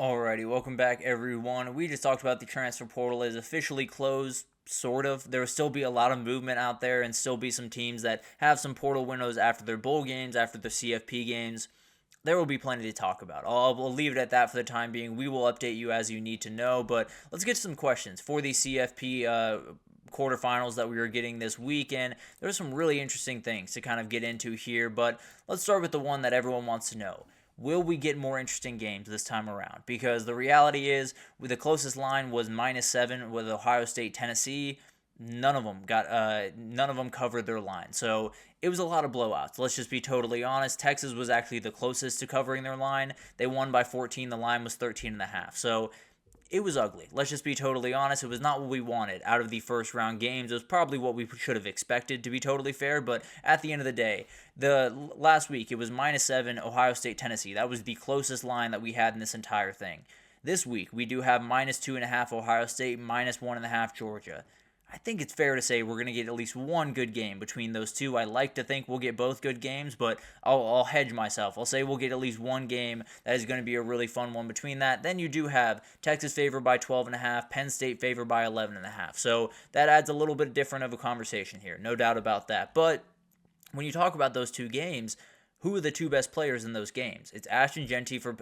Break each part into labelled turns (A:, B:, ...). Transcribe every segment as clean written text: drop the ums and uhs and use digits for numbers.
A: Alrighty, welcome back everyone. We just talked about the transfer portal is officially closed, sort of. There will still be a lot of movement out there and still be some teams that have some portal windows after their bowl games, after their CFP games. There will be plenty to talk about. We'll leave it at that for the time being. We will update you as you need to know, but let's get to some questions for the CFP quarterfinals that we were getting this weekend. There's some really interesting things to kind of get into here, but let's start with the one that everyone wants to know. Will we get more interesting games this time around? Because the reality is, the closest line was -7 with Ohio State, Tennessee. None of them covered their line. So it was a lot of blowouts. Let's just be totally honest. Texas was actually the closest to covering their line. They won by 14. The line was 13.5. So it was ugly. Let's just be totally honest. It was not what we wanted out of the first round games. It was probably what we should have expected, to be totally fair. But at the end of the day, the last week it was -7 Ohio State, Tennessee. That was the closest line that we had in this entire thing. This week we do have -2.5 Ohio State, -1.5 Georgia. I think it's fair to say we're going to get at least one good game between those two. I like to think we'll get both good games, but I'll hedge myself. I'll say we'll get at least one game that is going to be a really fun one between that. Then you do have Texas favored by 12.5, Penn State favored by 11.5. So that adds a little bit different of a conversation here, no doubt about that. But when you talk about those two games, who are the two best players in those games? It's Ashton Jeanty for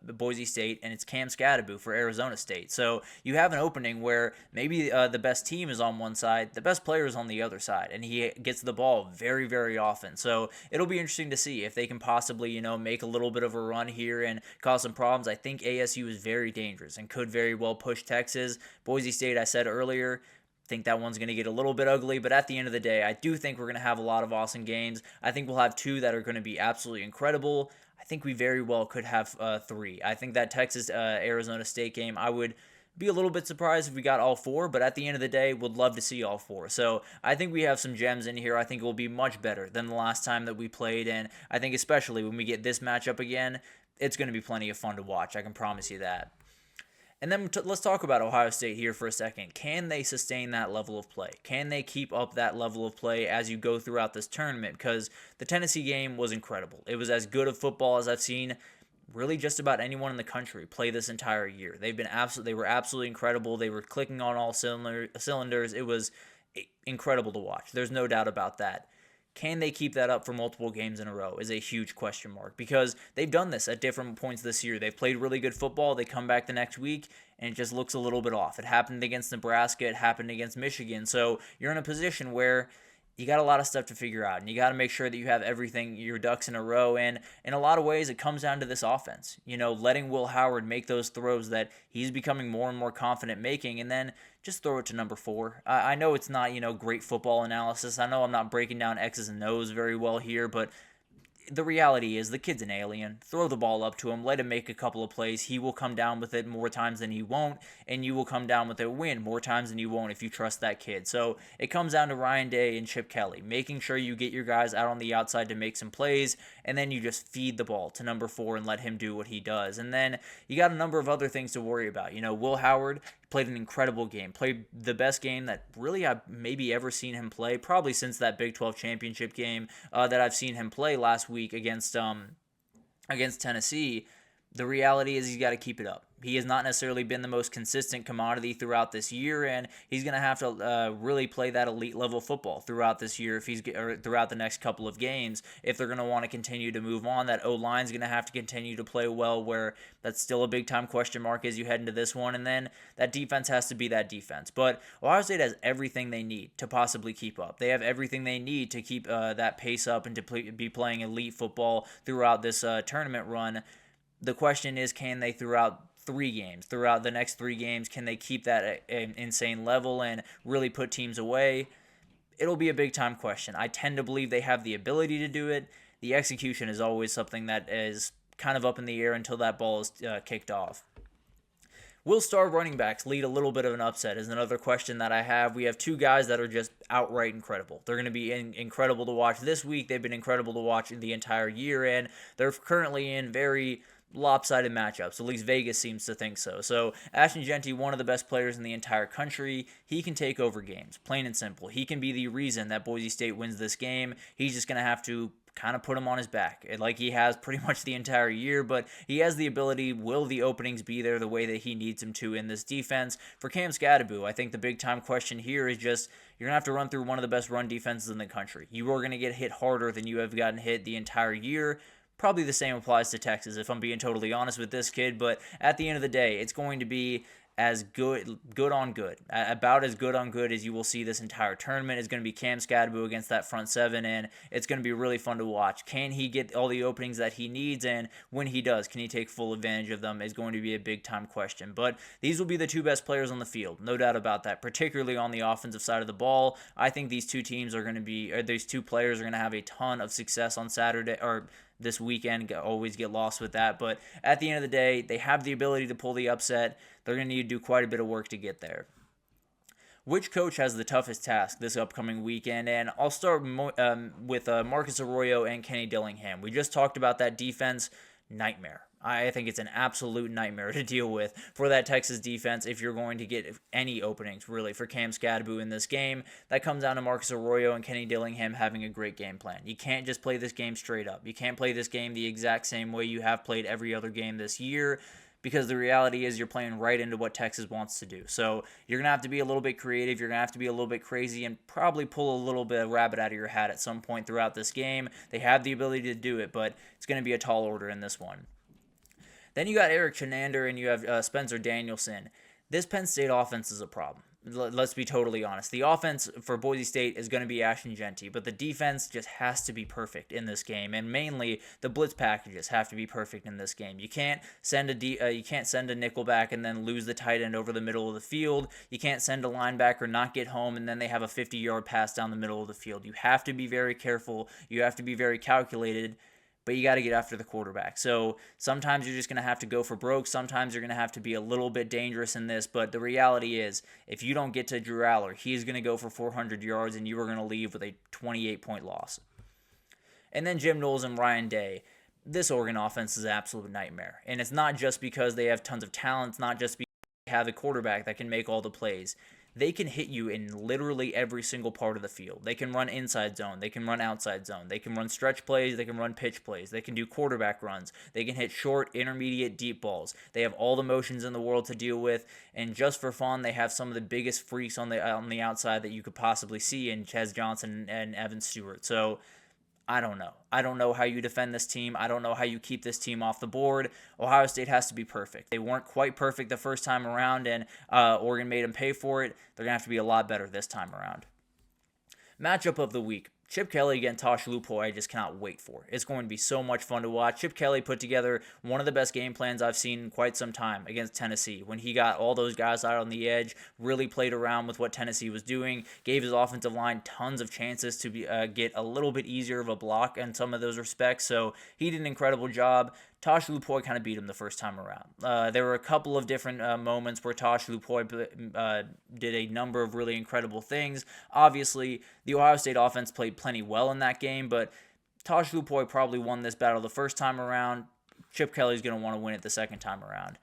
A: Boise State, and it's Cam Skattebo for Arizona State. So you have an opening where maybe the best team is on one side, the best player is on the other side, and he gets the ball very, very often. So it'll be interesting to see if they can possibly, make a little bit of a run here and cause some problems. I think ASU is very dangerous and could very well push Texas. Boise State, I said earlier, think that one's going to get a little bit ugly, but at the end of the day, I do think we're going to have a lot of awesome games. I think we'll have two that are going to be absolutely incredible. I think we very well could have three. I think that Texas-Arizona State game, I would be a little bit surprised if we got all four, but at the end of the day, would love to see all four. So I think we have some gems in here. I think it will be much better than the last time that we played, and I think especially when we get this matchup again, it's going to be plenty of fun to watch. I can promise you that. And then let's talk about Ohio State here for a second. Can they sustain that level of play? Can they keep up that level of play as you go throughout this tournament? Because the Tennessee game was incredible. It was as good of football as I've seen really just about anyone in the country play this entire year. They were absolutely incredible. They were clicking on all cylinders. It was incredible to watch. There's no doubt about that. Can they keep that up for multiple games in a row is a huge question mark, because they've done this at different points this year. They've played really good football. They come back the next week, and it just looks a little bit off. It happened against Nebraska. It happened against Michigan. So you're in a position where you got a lot of stuff to figure out, and you got to make sure that you have everything, your ducks in a row. And in a lot of ways, it comes down to this offense. Letting Will Howard make those throws that he's becoming more and more confident making, and then just throw it to number 4. I know it's not, great football analysis. I know I'm not breaking down X's and O's very well here, but the reality is the kid's an alien. Throw the ball up to him. Let him make a couple of plays. He will come down with it more times than he won't, and you will come down with a win more times than you won't if you trust that kid. So it comes down to Ryan Day and Chip Kelly, making sure you get your guys out on the outside to make some plays, and then you just feed the ball to number 4 and let him do what he does. And then you got a number of other things to worry about. Will Howard played an incredible game, played the best game that really I've maybe ever seen him play, probably since that Big 12 championship game that I've seen him play last week against Tennessee. The reality is he's got to keep it up. He has not necessarily been the most consistent commodity throughout this year, and he's going to have to really play that elite level football throughout this year or throughout the next couple of games if they're going to want to continue to move on. That O-line is going to have to continue to play well, where that's still a big-time question mark as you head into this one, and then that defense has to be that defense. But Ohio State has everything they need to possibly keep up. They have everything they need to keep that pace up and to be playing elite football throughout this tournament run. The question is, can they throughout the next 3 games, can they keep that insane level and really put teams away? It'll be a big-time question. I tend to believe they have the ability to do it. The execution is always something that is kind of up in the air until that ball is kicked off. Will star running backs lead a little bit of an upset is another question that I have. We have 2 guys that are just outright incredible. They're going to be incredible to watch this week. They've been incredible to watch the entire year, and they're currently in very lopsided matchups. At least Vegas seems to think so. So Ashton Jeanty, one of the best players in the entire country, he can take over games, plain and simple. He can be the reason that Boise State wins this game. He's just going to have to kind of put him on his back, like he has pretty much the entire year, but he has the ability. Will the openings be there the way that he needs them to in this defense? For Cam Scadaboo, I think the big time question here is just you're going to have to run through one of the best run defenses in the country. You are going to get hit harder than you have gotten hit the entire year. Probably the same applies to Texas, if I'm being totally honest with this kid, but at the end of the day, it's going to be as good on good, about as good on good as you will see this entire tournament. Is going to be Cam Scadaboo against that front seven, and it's going to be really fun to watch. Can he get all the openings that he needs, and when he does, can he take full advantage of them is going to be a big time question. But these will be the two best players on the field, no doubt about that, particularly on the offensive side of the ball. I think these two teams are going to be, or these two players are going to have a ton of success on Saturday, or this weekend. Always get lost with that, but at the end of the day, they have the ability to pull the upset. They're going to need to do quite a bit of work to get there. Which coach has the toughest task this upcoming weekend? And I'll start with Marcus Arroyo and Kenny Dillingham. We just talked about that defense. Nightmare. I think it's an absolute nightmare to deal with for that Texas defense if you're going to get any openings, really, for Cam Scadaboo in this game. That comes down to Marcus Arroyo and Kenny Dillingham having a great game plan. You can't just play this game straight up. You can't play this game the exact same way you have played every other game this year, because the reality is you're playing right into what Texas wants to do. So you're going to have to be a little bit creative. You're going to have to be a little bit crazy and probably pull a little bit of rabbit out of your hat at some point throughout this game. They have the ability to do it, but it's going to be a tall order in this one. Then you got Eric Chenander and you have Spencer Danielson. This Penn State offense is a problem. Let's be totally honest. The offense for Boise State is going to be Ashton Genty, but the defense just has to be perfect in this game, and mainly the blitz packages have to be perfect in this game. You can't send a nickel back and then lose the tight end over the middle of the field. You can't send a linebacker not get home and then they have a 50-yard pass down the middle of the field. You have to be very careful. You have to be very calculated. But you got to get after the quarterback. So sometimes you're just going to have to go for broke. Sometimes you're going to have to be a little bit dangerous in this. But the reality is, if you don't get to Drew Aller, he's going to go for 400 yards, and you are going to leave with a 28-point loss. And then Jim Knowles and Ryan Day. This Oregon offense is an absolute nightmare. And it's not just because they have tons of talent. It's not just because they have a quarterback that can make all the plays. They can hit you in literally every single part of the field. They can run inside zone. They can run outside zone. They can run stretch plays. They can run pitch plays. They can do quarterback runs. They can hit short, intermediate, deep balls. They have all the motions in the world to deal with. And just for fun, they have some of the biggest freaks on the outside that you could possibly see in Ches Johnson and Evan Stewart. So I don't know. I don't know how you defend this team. I don't know how you keep this team off the board. Ohio State has to be perfect. They weren't quite perfect the first time around, and Oregon made them pay for it. They're going to have to be a lot better this time around. Matchup of the week. Chip Kelly against Tosh Lupoy, I just cannot wait for. It's going to be so much fun to watch. Chip Kelly put together one of the best game plans I've seen in quite some time against Tennessee. When he got all those guys out on the edge, really played around with what Tennessee was doing, gave his offensive line tons of chances to get a little bit easier of a block in some of those respects. So he did an incredible job. Tosh Lupoy kind of beat him the first time around. There were a couple of different moments where Tosh Lupoy did a number of really incredible things. Obviously, the Ohio State offense played plenty well in that game, but Tosh Lupoy probably won this battle the first time around. Chip Kelly's going to want to win it the second time around.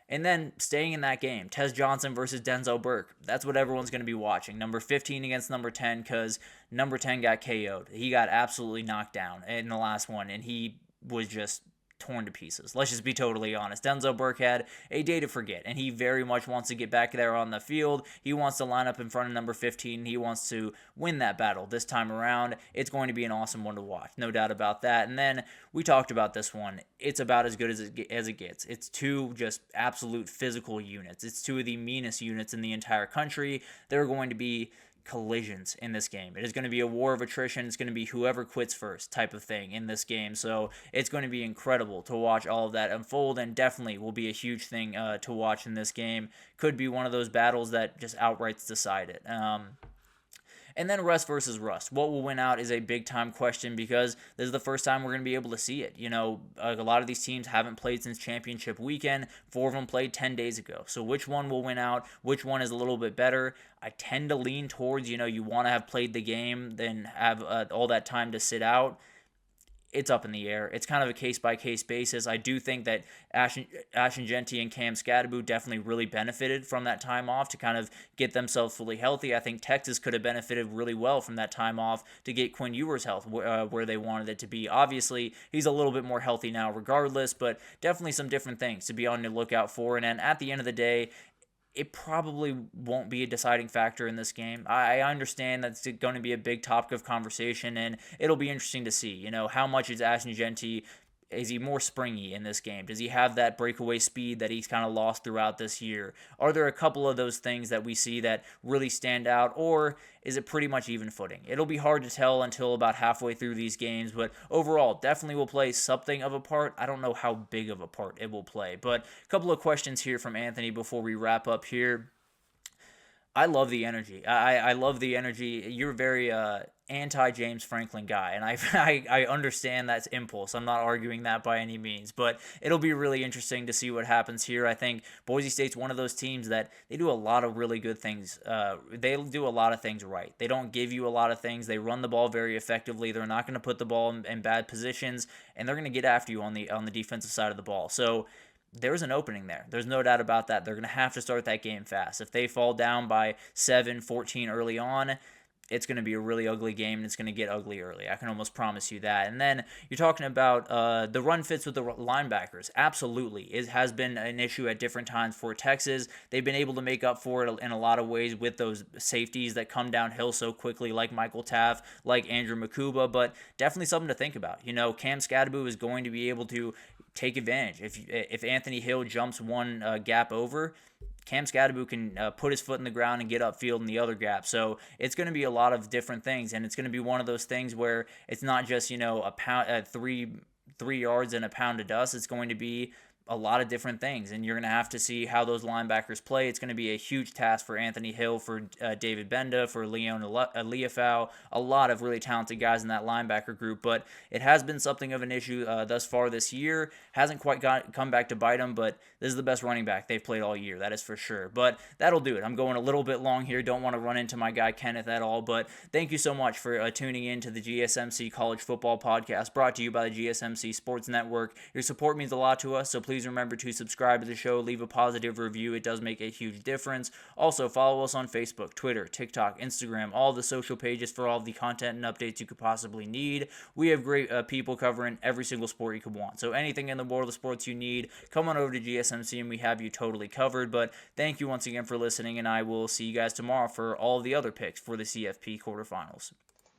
A: And then staying in that game, Tez Johnson versus Denzel Burke. That's what everyone's going to be watching. Number 15 against number 10, because number 10 got KO'd. He got absolutely knocked down in the last one, and he was just torn to pieces. Let's just be totally honest. Denzel Burke had a day to forget, and he very much wants to get back there on the field. He wants to line up in front of number 15. He wants to win that battle this time around. It's going to be an awesome one to watch, no doubt about that. And then we talked about this one. It's about as good as it gets. It's two just absolute physical units. It's two of the meanest units in the entire country. They're going to be collisions in this game. It is going to be a war of attrition. It's going to be whoever quits first type of thing in this game. So it's going to be incredible to watch all of that unfold, and definitely will be a huge thing to watch in this game. Could be one of those battles that just outright decide it. And then Rust versus Rust. What will win out is a big-time question, because this is the first time we're going to be able to see it. You know, a lot of these teams haven't played since championship weekend. 4 of them played 10 days ago. So which one will win out? Which one is a little bit better? I tend to lean towards, you want to have played the game, then have all that time to sit out. it's up in the air. It's kind of a case-by-case basis. I do think that Ashton Genty and Cam Scadaboo definitely really benefited from that time off to kind of get themselves fully healthy. I think Texas could have benefited really well from that time off to get Quinn Ewers' health where they wanted it to be. Obviously, he's a little bit more healthy now regardless, but definitely some different things to be on the lookout for. And then at the end of the day, it probably won't be a deciding factor in this game. I understand that's going to be a big topic of conversation, and it'll be interesting to see, how much is Ashton Genty, is he more springy in this game? Does he have that breakaway speed that he's kind of lost throughout this year? Are there a couple of those things that we see that really stand out, or is it pretty much even footing? It'll be hard to tell until about halfway through these games, but overall, definitely will play something of a part. I don't know how big of a part it will play, but a couple of questions here from Anthony before we wrap up here. I love the energy. I love the energy. You're very anti-James Franklin guy, and I understand that's impulse. I'm not arguing that by any means, but it'll be really interesting to see what happens here. I think Boise State's one of those teams that they do a lot of really good things. They do a lot of things right. They don't give you a lot of things. They run the ball very effectively. They're not going to put the ball in bad positions, and they're going to get after you on the defensive side of the ball. So there's an opening there. There's no doubt about that. They're going to have to start that game fast. If they fall down by 7-14 early on, it's going to be a really ugly game, and it's going to get ugly early. I can almost promise you that. And then you're talking about the run fits with the linebackers. Absolutely. It has been an issue at different times for Texas. They've been able to make up for it in a lot of ways with those safeties that come downhill so quickly, like Michael Taft, like Andrew Makuba, but definitely something to think about. Cam Scadaboo is going to be able to take advantage. If Anthony Hill jumps one gap over, Cam Scadaboo can put his foot in the ground and get upfield in the other gap. So it's going to be a lot of different things, and it's going to be one of those things where it's not just a pound, 3 yards and a pound of dust. It's going to be a lot of different things, and you're going to have to see how those linebackers play. It's going to be a huge task for Anthony Hill, for David Benda, for Leon Leafau, a lot of really talented guys in that linebacker group, but it has been something of an issue thus far this year. Hasn't quite come back to bite them, but this is the best running back they've played all year, that is for sure. But that'll do it. I'm going a little bit long here. Don't want to run into my guy Kenneth at all, but thank you so much for tuning in to the GSMC College Football Podcast, brought to you by the GSMC Sports Network. Your support means a lot to us, so please remember to subscribe to the show, leave a positive review. It does make a huge difference. Also, follow us on Facebook, Twitter, TikTok, Instagram, all the social pages for all the content and updates you could possibly need. We have great people covering every single sport you could want. So anything in the world of sports you need, come on over to GSMC and we have you totally covered. But thank you once again for listening, and I will see you guys tomorrow for all the other picks for the CFP Quarterfinals.